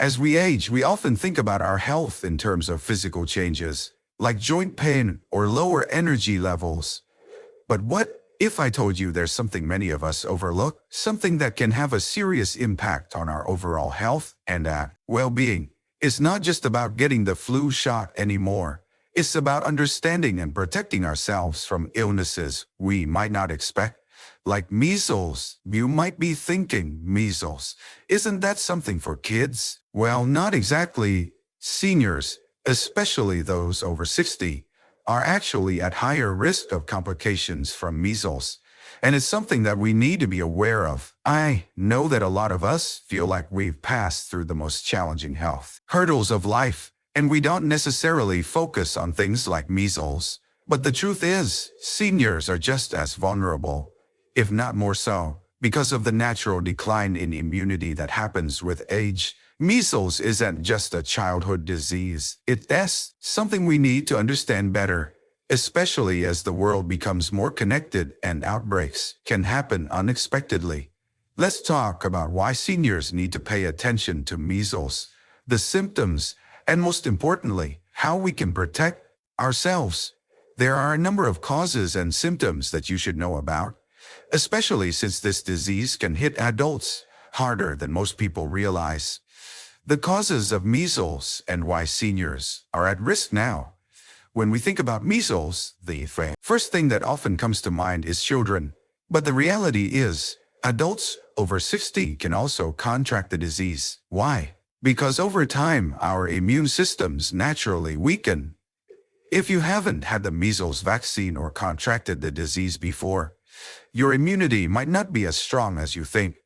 As we age, we often think about our health in terms of physical changes, like joint pain or lower energy levels. But what if I told you there's something many of us overlook, something that can have a serious impact on our overall health and well-being? It's not just about getting the flu shot anymore. It's about understanding and protecting ourselves from illnesses we might not expect, like measles. You might be thinking, measles, isn't that something for kids? Well, not exactly. Seniors, especially those over 60, are actually at higher risk of complications from measles. And it's something that we need to be aware of. I know that a lot of us feel like we've passed through the most challenging health hurdles of life, and we don't necessarily focus on things like measles. But the truth is, seniors are just as vulnerable, if not more so, because of the natural decline in immunity that happens with age. Measles isn't just a childhood disease. It's something we need to understand better, especially as the world becomes more connected and outbreaks can happen unexpectedly. Let's talk about why seniors need to pay attention to measles, the symptoms, and most importantly, how we can protect ourselves. There are a number of causes and symptoms that you should know about, especially since this disease can hit adults harder than most people realize. The causes of measles and why seniors are at risk now. When we think about measles, the first thing that often comes to mind is children. But the reality is, adults over 60 can also contract the disease. Why? Because over time, our immune systems naturally weaken. If you haven't had the measles vaccine or contracted the disease before, your immunity might not be as strong as you think.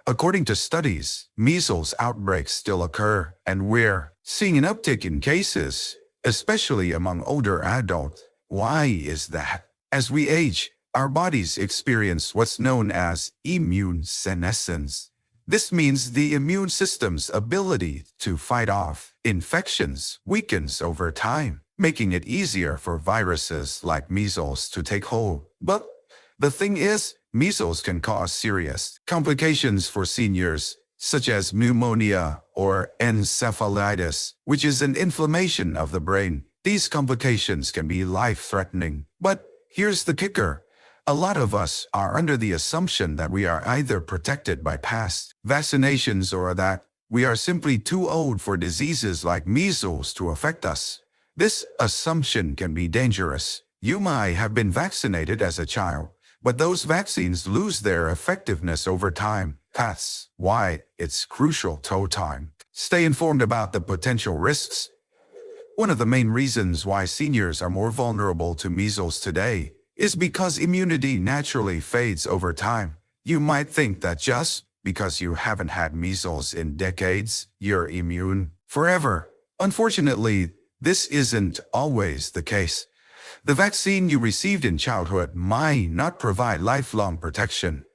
According to studies, measles outbreaks still occur, and we're seeing an uptick in cases, especially among older adults. Why is that? As we age, our bodies experience what's known as immune senescence. This means the immune system's ability to fight off infections weakens over time, making it easier for viruses like measles to take hold. But the thing is, measles can cause serious complications for seniors, such as pneumonia or encephalitis, which is an inflammation of the brain. These complications can be life-threatening. But here's the kicker. A lot of us are under the assumption that we are either protected by past vaccinations or that we are simply too old for diseases like measles to affect us. This assumption can be dangerous. You might have been vaccinated as a child, but those vaccines lose their effectiveness over time. That's why it's crucial to stay informed about the potential risks. One of the main reasons why seniors are more vulnerable to measles today is because immunity naturally fades over time. You might think that just because you haven't had measles in decades, you're immune forever. Unfortunately, this isn't always the case. The vaccine you received in childhood might not provide lifelong protection,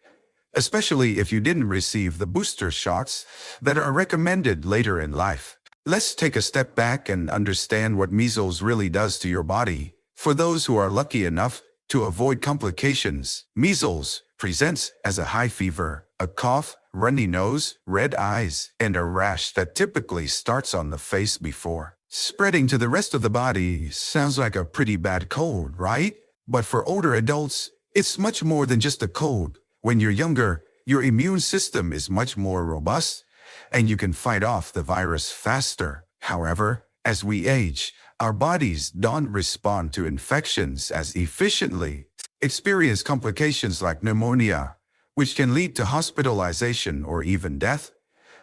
especially if you didn't receive the booster shots that are recommended later in life. Let's take a step back and understand what measles really does to your body. For those who are lucky enough to avoid complications, measles presents as a high fever, a cough, runny nose, red eyes, and a rash that typically starts on the face before spreading to the rest of the body. Sounds like a pretty bad cold, right? But for older adults, it's much more than just a cold. When you're younger, your immune system is much more robust, and you can fight off the virus faster. However, as we age, our bodies don't respond to infections as efficiently, experience complications like pneumonia, which can lead to hospitalization or even death.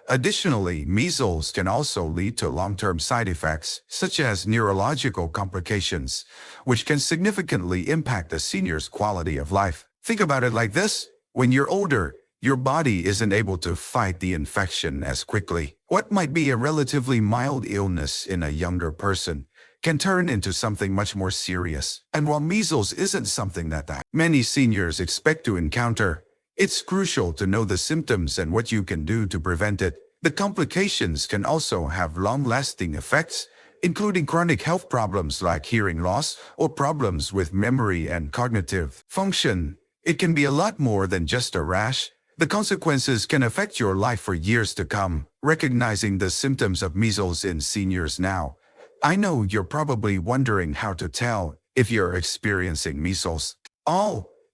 Additionally, measles can also lead to long-term side effects, such as neurological complications, which can significantly impact a senior's quality of life. Think about it like this. When you're older, your body isn't able to fight the infection as quickly. What might be a relatively mild illness in a younger person can turn into something much more serious. And while measles isn't something that many seniors expect to encounter, it's crucial to know the symptoms and what you can do to prevent it. The complications can also have long-lasting effects, including chronic health problems like hearing loss or problems with memory and cognitive function. It can be a lot more than just a rash. The consequences can affect your life for years to come. Recognizing the symptoms of measles in seniors now. I know you're probably wondering how to tell if you're experiencing measles.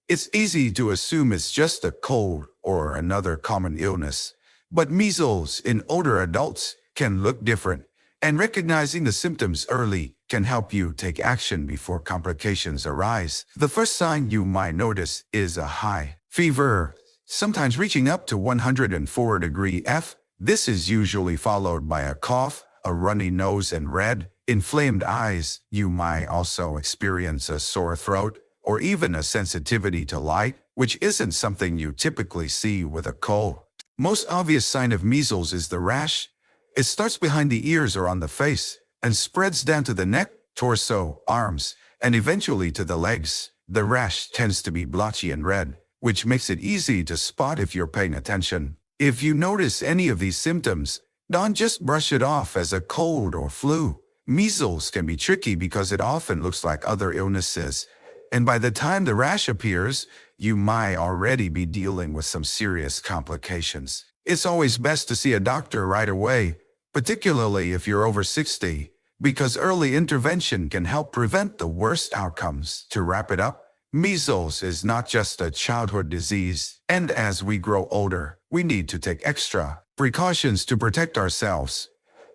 It's easy to assume it's just a cold or another common illness. But measles in older adults can look different, and recognizing the symptoms early can help you take action before complications arise. The first sign you might notice is a high fever, sometimes reaching up to 104 degree F. This is usually followed by a cough, a runny nose, and red, inflamed eyes. You might also experience a sore throat or even a sensitivity to light, which isn't something you typically see with a cold. Most obvious sign of measles is the rash. It starts behind the ears or on the face and spreads down to the neck, torso, arms, and eventually to the legs. The rash tends to be blotchy and red, which makes it easy to spot if you're paying attention. If you notice any of these symptoms, don't just brush it off as a cold or flu. Measles can be tricky because it often looks like other illnesses, and by the time the rash appears, you might already be dealing with some serious complications. It's always best to see a doctor right away, particularly if you're over 60, because early intervention can help prevent the worst outcomes. To wrap it up, measles is not just a childhood disease, and as we grow older, we need to take extra precautions to protect ourselves.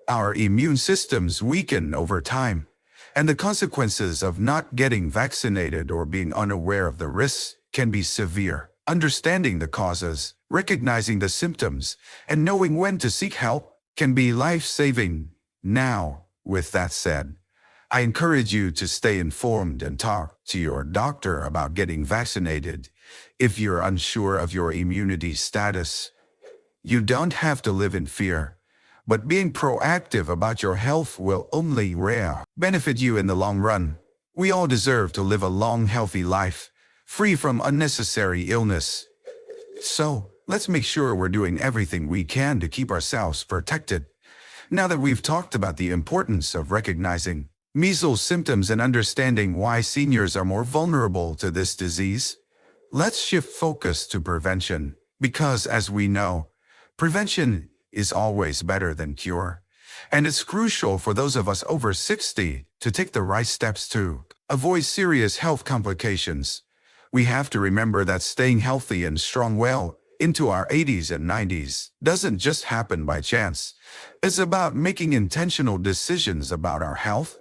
Our immune systems weaken over time, and the consequences of not getting vaccinated or being unaware of the risks can be severe. Understanding the causes, recognizing the symptoms, and knowing when to seek help can be life-saving. Now, with that said, I encourage you to stay informed and talk to your doctor about getting vaccinated. If you're unsure of your immunity status, you don't have to live in fear, but being proactive about your health will only benefit you in the long run. We all deserve to live a long, healthy life, free from unnecessary illness. So, let's make sure we're doing everything we can to keep ourselves protected. Now that we've talked about the importance of recognizing measles symptoms and understanding why seniors are more vulnerable to this disease, let's shift focus to prevention. Because, as we know, prevention is always better than cure. And it's crucial for those of us over 60 to take the right steps to avoid serious health complications. We have to remember that staying healthy and strong well into our 80s and 90s doesn't just happen by chance. It's about making intentional decisions about our health.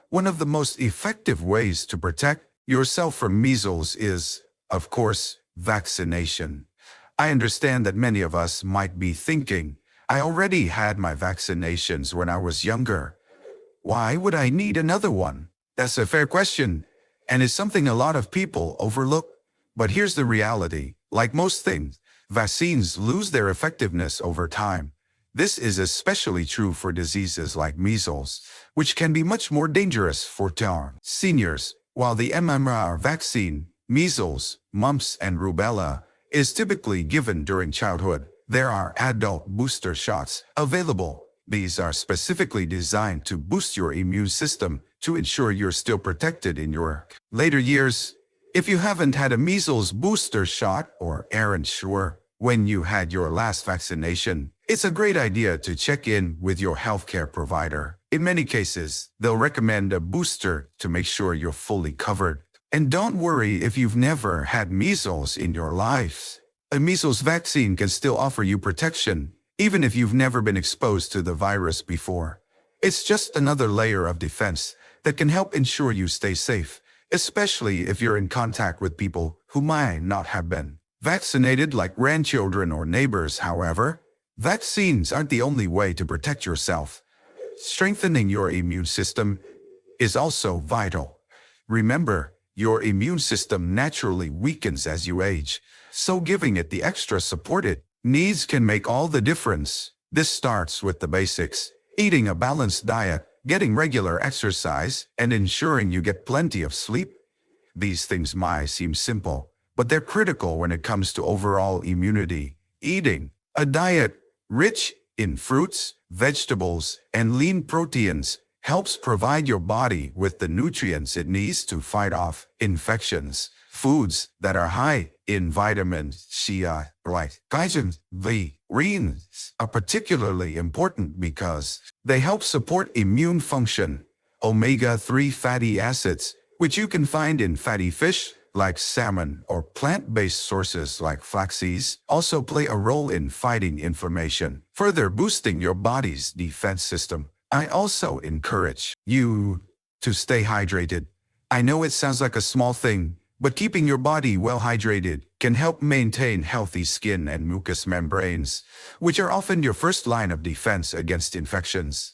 One of the most effective ways to protect yourself from measles is, of course, vaccination. I understand that many of us might be thinking, I already had my vaccinations when I was younger. Why would I need another one? That's a fair question, and it's something a lot of people overlook. But here's the reality. Like most things, vaccines lose their effectiveness over time. This is especially true for diseases like measles, which can be much more dangerous for seniors. While the MMR vaccine, measles, mumps, and rubella, is typically given during childhood, there are adult booster shots available. These are specifically designed to boost your immune system to ensure you're still protected in your later years. If you haven't had a measles booster shot or aren't sure when you had your last vaccination, it's a great idea to check in with your healthcare provider. In many cases, they'll recommend a booster to make sure you're fully covered. And don't worry if you've never had measles in your life. A measles vaccine can still offer you protection, even if you've never been exposed to the virus before. It's just another layer of defense that can help ensure you stay safe, especially if you're in contact with people who might not have been vaccinated, like grandchildren or neighbors. However, vaccines aren't the only way to protect yourself. Strengthening your immune system is also vital. Remember, your immune system naturally weakens as you age, so giving it the extra support it needs can make all the difference. This starts with the basics: eating a balanced diet, getting regular exercise, and ensuring you get plenty of sleep. These things might seem simple, but they're critical when it comes to overall immunity. Eating a diet rich in fruits, vegetables, and lean proteins helps provide your body with the nutrients it needs to fight off infections. Foods that are high in vitamin C, like vitamin V, greens, are particularly important because they help support immune function. Omega-3 fatty acids, which you can find in fatty fish like salmon or plant-based sources like flaxseeds, also play a role in fighting inflammation, further boosting your body's defense system. I also encourage you to stay hydrated. I know it sounds like a small thing, but keeping your body well hydrated can help maintain healthy skin and mucous membranes, which are often your first line of defense against infections.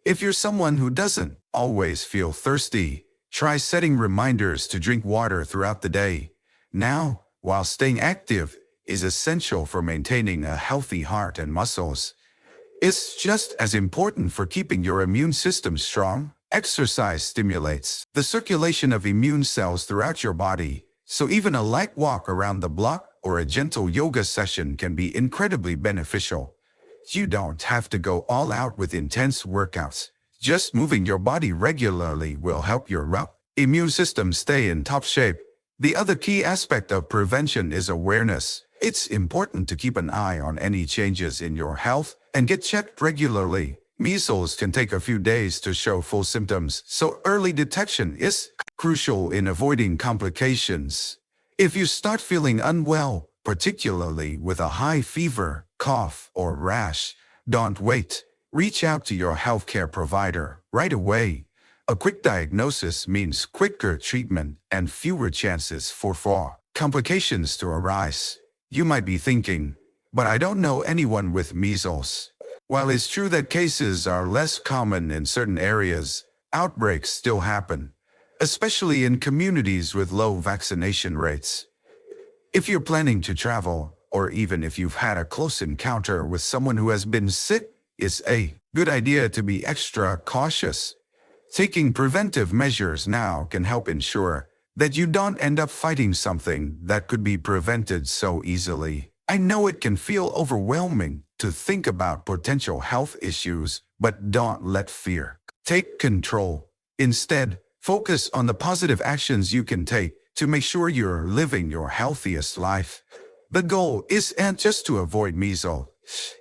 If you're someone who doesn't always feel thirsty, try setting reminders to drink water throughout the day. Now, while staying active is essential for maintaining a healthy heart and muscles, it's just as important for keeping your immune system strong. Exercise stimulates the circulation of immune cells throughout your body, so even a light walk around the block or a gentle yoga session can be incredibly beneficial. You don't have to go all out with intense workouts. Just moving your body regularly will help your immune system stay in top shape. The other key aspect of prevention is awareness. It's important to keep an eye on any changes in your health and get checked regularly. Measles can take a few days to show full symptoms, so early detection is crucial in avoiding complications. If you start feeling unwell, particularly with a high fever, cough, or rash, don't wait. Reach out to your healthcare provider right away. A quick diagnosis means quicker treatment and fewer chances for complications to arise. You might be thinking, but I don't know anyone with measles. While it's true that cases are less common in certain areas, outbreaks still happen, especially in communities with low vaccination rates. If you're planning to travel, or even if you've had a close encounter with someone who has been sick, it's a good idea to be extra cautious. Taking preventive measures now can help ensure that you don't end up fighting something that could be prevented so easily. I know it can feel overwhelming to think about potential health issues, but don't let fear take control. Instead, focus on the positive actions you can take to make sure you're living your healthiest life. The goal isn't just to avoid measles.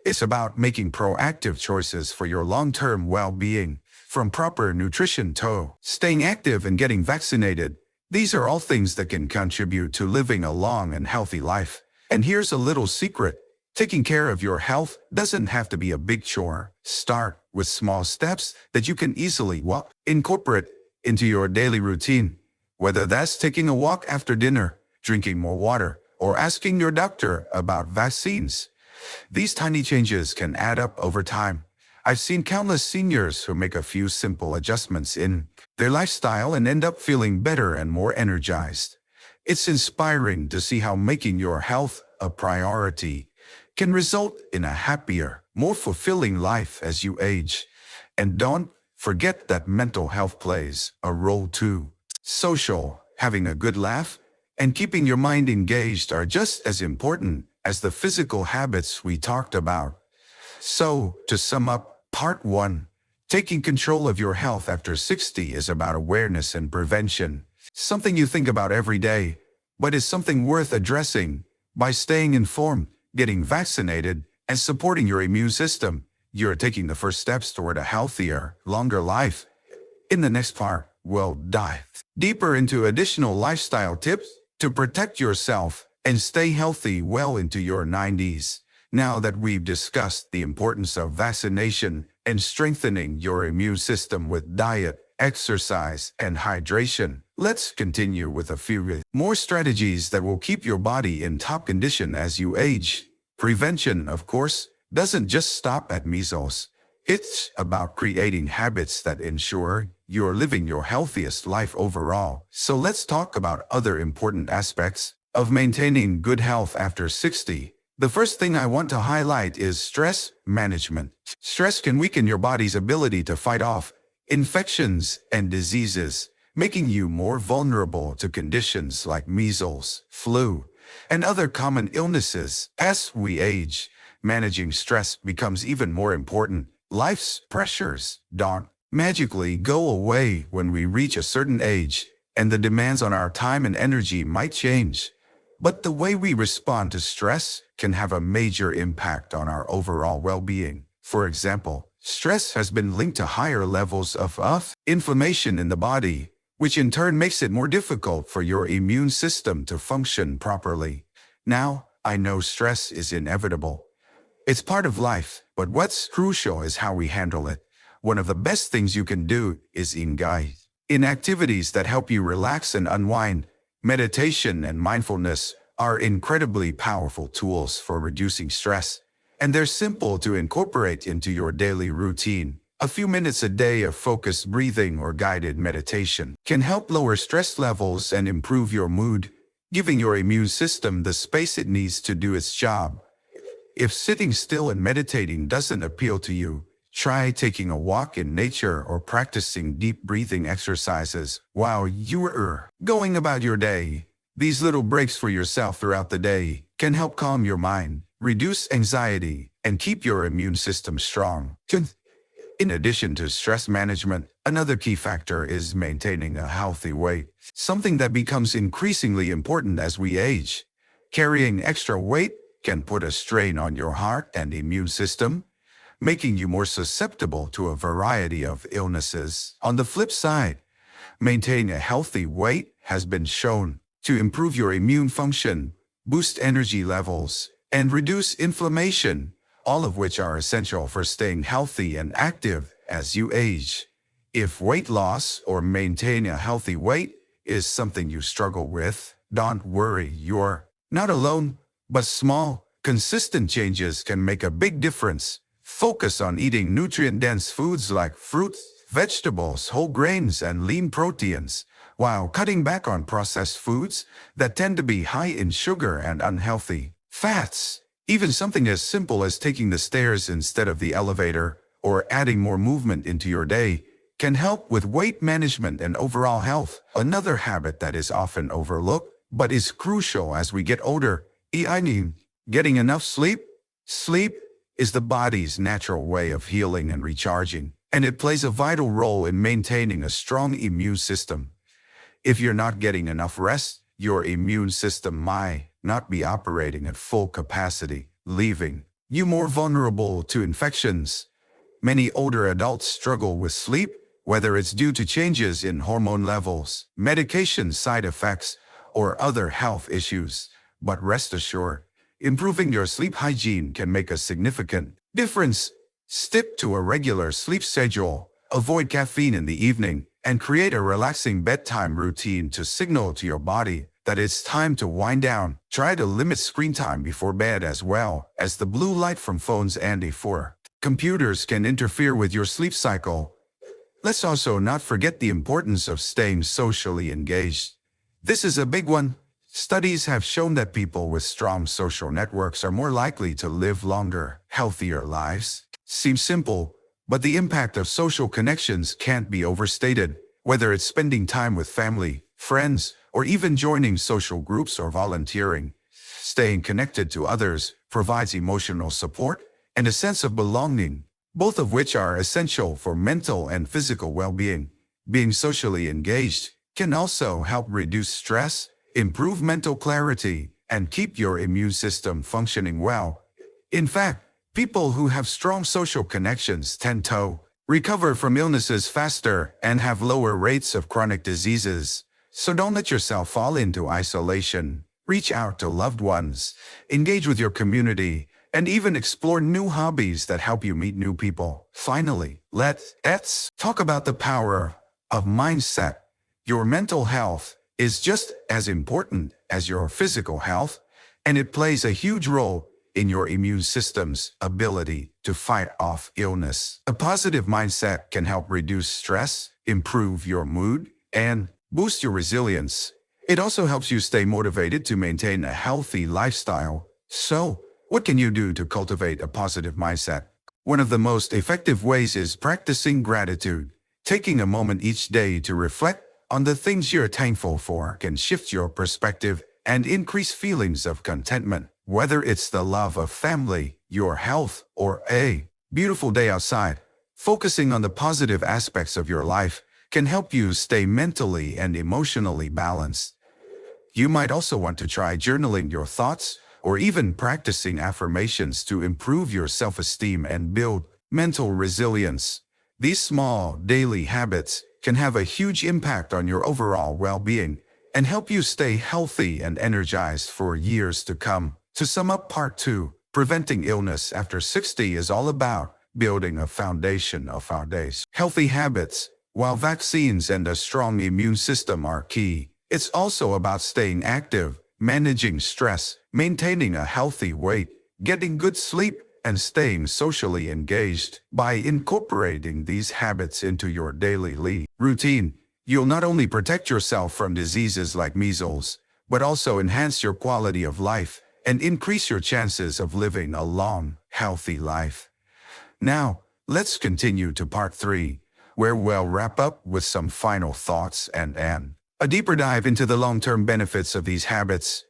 It's about making proactive choices for your long-term well-being, from proper nutrition to staying active and getting vaccinated. These are all things that can contribute to living a long and healthy life. And here's a little secret. Taking care of your health doesn't have to be a big chore. Start with small steps that you can easily incorporate into your daily routine. Whether that's taking a walk after dinner, drinking more water, or asking your doctor about vaccines. These tiny changes can add up over time. I've seen countless seniors who make a few simple adjustments in their lifestyle and end up feeling better and more energized. It's inspiring to see how making your health a priority can result in a happier, more fulfilling life as you age. And don't forget that mental health plays a role too. Social, having a good laugh, and keeping your mind engaged are just as important as the physical habits we talked about. So, to sum up, part 1, taking control of your health after 60 is about awareness and prevention. Something you think about every day, but is something worth addressing. By staying informed, getting vaccinated, and supporting your immune system, you're taking the first steps toward a healthier, longer life. In the next part, we'll dive deeper into additional lifestyle tips to protect yourself and stay healthy well into your 90s. Now that we've discussed the importance of vaccination and strengthening your immune system with diet, exercise, and hydration, let's continue with a few more strategies that will keep your body in top condition as you age. Prevention, of course, doesn't just stop at measles. It's about creating habits that ensure you're living your healthiest life overall. So let's talk about other important aspects of maintaining good health after 60. The first thing I want to highlight is stress management. Stress can weaken your body's ability to fight off infections and diseases, making you more vulnerable to conditions like measles, flu, and other common illnesses. As we age, managing stress becomes even more important. Life's pressures don't magically go away when we reach a certain age. and the demands on our time and energy might change. But the way we respond to stress can have a major impact on our overall well-being. For example, stress has been linked to higher levels of inflammation in the body, which in turn makes it more difficult for your immune system to function properly. Now, I know stress is inevitable. It's part of life, but what's crucial is how we handle it. One of the best things you can do is engage in activities that help you relax and unwind. Meditation and mindfulness are incredibly powerful tools for reducing stress, and they're simple to incorporate into your daily routine. A few minutes a day of focused breathing or guided meditation can help lower stress levels and improve your mood, giving your immune system the space it needs to do its job. If sitting still and meditating doesn't appeal to you, try taking a walk in nature or practicing deep breathing exercises while you are going about your day. These little breaks for yourself throughout the day can help calm your mind, reduce anxiety, and keep your immune system strong. In addition to stress management, another key factor is maintaining a healthy weight, something that becomes increasingly important as we age. Carrying extra weight can put a strain on your heart and immune system, making you more susceptible to a variety of illnesses. On the flip side, maintaining a healthy weight has been shown to improve your immune function, boost energy levels, and reduce inflammation, all of which are essential for staying healthy and active as you age. If weight loss or maintaining a healthy weight is something you struggle with, don't worry, you're not alone, but small, consistent changes can make a big difference. Focus on eating nutrient-dense foods like fruits, vegetables, whole grains, and lean proteins, while cutting back on processed foods that tend to be high in sugar and unhealthy fats. Even something as simple as taking the stairs instead of the elevator or adding more movement into your day can help with weight management and overall health. Another habit that is often overlooked but is crucial as we get older is getting enough sleep. Sleep is the body's natural way of healing and recharging, and it plays a vital role in maintaining a strong immune system. If you're not getting enough rest, your immune system might not be operating at full capacity, leaving you more vulnerable to infections. Many older adults struggle with sleep, whether it's due to changes in hormone levels, medication side effects, or other health issues. But rest assured, improving your sleep hygiene can make a significant difference. Stick to a regular sleep schedule, avoid caffeine in the evening, and create a relaxing bedtime routine to signal to your body that it's time to wind down. Try to limit screen time before bed as well, as the blue light from phones and computers can interfere with your sleep cycle. Let's also not forget the importance of staying socially engaged. This is a big one. Studies have shown that people with strong social networks are more likely to live longer, healthier lives. Seems simple, but the impact of social connections can't be overstated. Whether it's spending time with family, friends, or even joining social groups or volunteering, staying connected to others provides emotional support and a sense of belonging, both of which are essential for mental and physical well-being. Being socially engaged can also help reduce stress, improve mental clarity, and keep your immune system functioning well. In fact, people who have strong social connections tend to recover from illnesses faster and have lower rates of chronic diseases. So don't let yourself fall into isolation. Reach out to loved ones, engage with your community, and even explore new hobbies that help you meet new people. Finally, let's talk about the power of mindset. Your mental health is just as important as your physical health, and it plays a huge role in your immune system's ability to fight off illness. A positive mindset can help reduce stress, improve your mood, and boost your resilience. It also helps you stay motivated to maintain a healthy lifestyle. So, what can you do to cultivate a positive mindset? One of the most effective ways is practicing gratitude. Taking a moment each day to reflect on the things you're thankful for can shift your perspective and increase feelings of contentment. Whether it's the love of family, your health, or a beautiful day outside, focusing on the positive aspects of your life can help you stay mentally and emotionally balanced. You might also want to try journaling your thoughts or even practicing affirmations to improve your self-esteem and build mental resilience. These small, daily habits can have a huge impact on your overall well-being and help you stay healthy and energized for years to come. To sum up part 2, preventing illness after 60 is all about building a foundation of our days. Healthy habits. While vaccines and a strong immune system are key, it's also about staying active, managing stress, maintaining a healthy weight, getting good sleep, and staying socially engaged. By incorporating these habits into your daily routine, you'll not only protect yourself from diseases like measles, but also enhance your quality of life and increase your chances of living a long, healthy life. Now, let's continue to part 3, where we'll wrap up with some final thoughts and a deeper dive into the long-term benefits of these habits.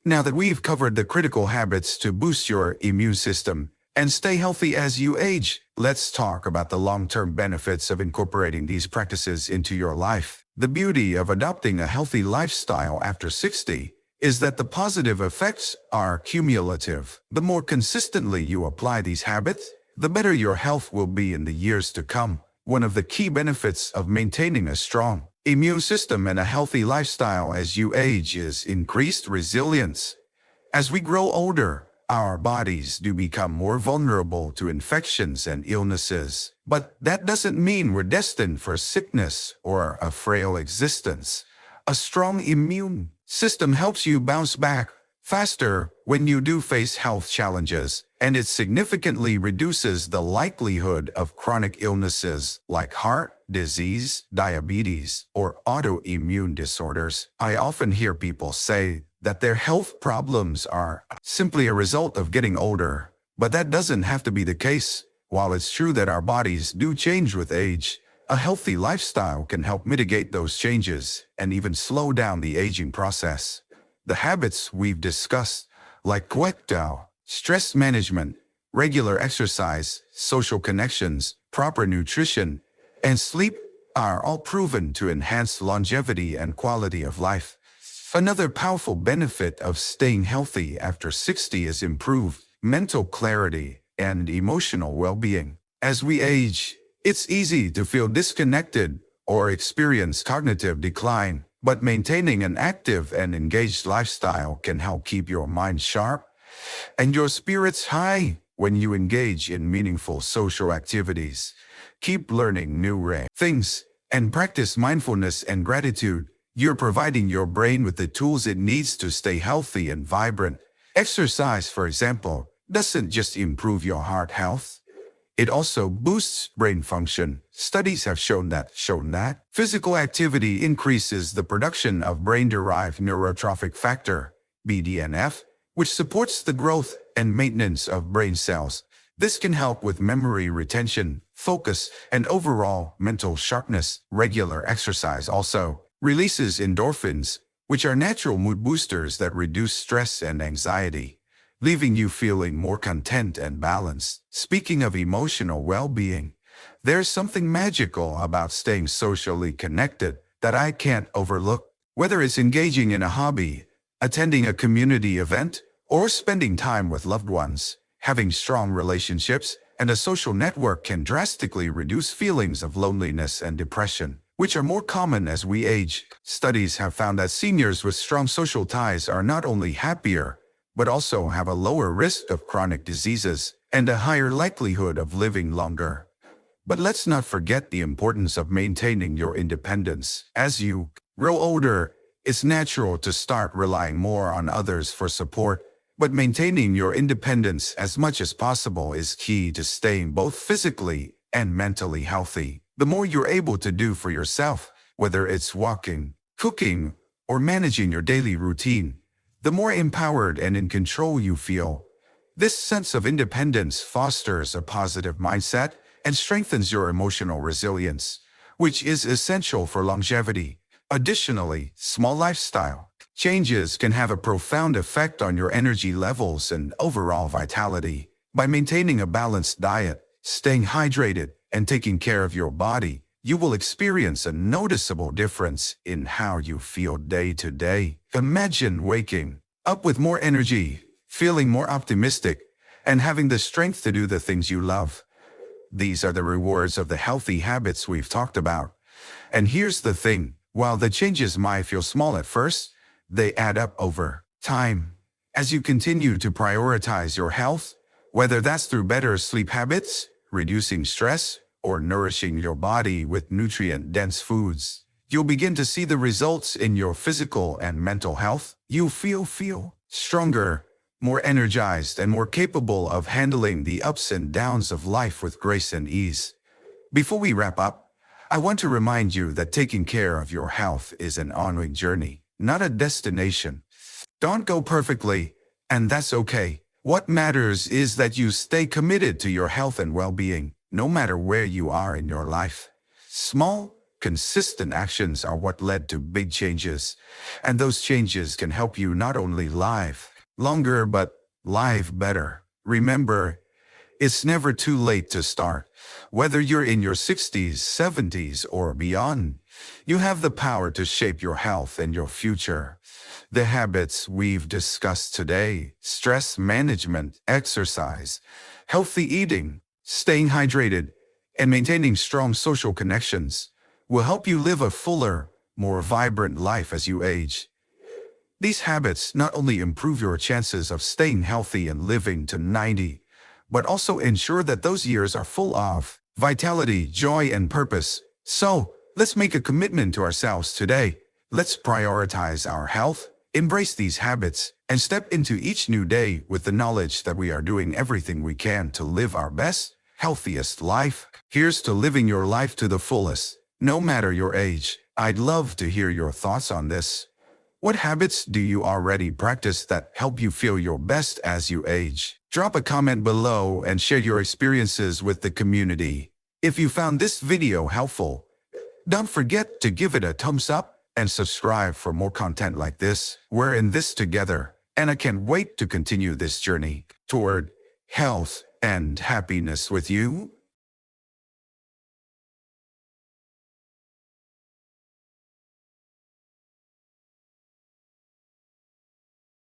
Now that we've covered the critical habits to boost your immune system and stay healthy as you age, let's talk about the long-term benefits of incorporating these practices into your life. The beauty of adopting a healthy lifestyle after 60 is that the positive effects are cumulative. The more consistently you apply these habits, the better your health will be in the years to come. One of the key benefits of maintaining a strong immune system and a healthy lifestyle as you age is increased resilience. As we grow older, our bodies do become more vulnerable to infections and illnesses. But that doesn't mean we're destined for sickness or a frail existence. A strong immune system helps you bounce back faster when you do face health challenges, and it significantly reduces the likelihood of chronic illnesses like heart disease, diabetes, or autoimmune disorders. I often hear people say that their health problems are simply a result of getting older, but that doesn't have to be the case. While it's true that our bodies do change with age, a healthy lifestyle can help mitigate those changes and even slow down the aging process. The habits we've discussed, like stress management, regular exercise, social connections, proper nutrition, and sleep, are all proven to enhance longevity and quality of life. Another powerful benefit of staying healthy after 60 is improved mental clarity and emotional well-being. As we age, it's easy to feel disconnected or experience cognitive decline, but maintaining an active and engaged lifestyle can help keep your mind sharp and your spirits high. When you engage in meaningful social activities, keep learning new things, and practice mindfulness and gratitude, you're providing your brain with the tools it needs to stay healthy and vibrant. Exercise, for example, doesn't just improve your heart health, it also boosts brain function. Studies have shown that physical activity increases the production of brain-derived neurotrophic factor, BDNF, which supports the growth and maintenance of brain cells. This can help with memory retention, focus, and overall mental sharpness. Regular exercise also releases endorphins, which are natural mood boosters that reduce stress and anxiety, leaving you feeling more content and balanced. Speaking of emotional well-being, there's something magical about staying socially connected that I can't overlook. Whether it's engaging in a hobby, attending a community event, or spending time with loved ones, having strong relationships and a social network can drastically reduce feelings of loneliness and depression, which are more common as we age. Studies have found that seniors with strong social ties are not only happier, but also have a lower risk of chronic diseases and a higher likelihood of living longer. But let's not forget the importance of maintaining your independence. As you grow older, it's natural to start relying more on others for support, but maintaining your independence as much as possible is key to staying both physically and mentally healthy. The more you're able to do for yourself, whether it's walking, cooking, or managing your daily routine, the more empowered and in control you feel. This sense of independence fosters a positive mindset and strengthens your emotional resilience, which is essential for longevity. Additionally, small lifestyle changes can have a profound effect on your energy levels and overall vitality. By maintaining a balanced diet, staying hydrated, and taking care of your body, you will experience a noticeable difference in how you feel day to day. Imagine waking up with more energy, feeling more optimistic, and having the strength to do the things you love. These are the rewards of the healthy habits we've talked about. And here's the thing, while the changes might feel small at first, they add up over time. As you continue to prioritize your health, whether that's through better sleep habits, reducing stress, or nourishing your body with nutrient-dense foods, you'll begin to see the results in your physical and mental health. You'll feel stronger, more energized, and more capable of handling the ups and downs of life with grace and ease. Before we wrap up, I want to remind you that taking care of your health is an ongoing journey, not a destination. Don't go perfectly, and that's okay. What matters is that you stay committed to your health and well-being, no matter where you are in your life. Small, consistent actions are what led to big changes, and those changes can help you not only live longer, but live better. Remember, it's never too late to start. Whether you're in your 60s, 70s, or beyond, you have the power to shape your health and your future. The habits we've discussed today, stress management, exercise, healthy eating, staying hydrated, and maintaining strong social connections, will help you live a fuller, more vibrant life as you age. These habits not only improve your chances of staying healthy and living to 90, but also ensure that those years are full of vitality, joy, and purpose. So, let's make a commitment to ourselves today. Let's prioritize our health, embrace these habits, and step into each new day with the knowledge that we are doing everything we can to live our best, healthiest life. Here's to living your life to the fullest, no matter your age. I'd love to hear your thoughts on this. What habits do you already practice that help you feel your best as you age? Drop a comment below and share your experiences with the community. If you found this video helpful, don't forget to give it a thumbs up and subscribe for more content like this. We're in this together, and I can't wait to continue this journey toward health and happiness with you.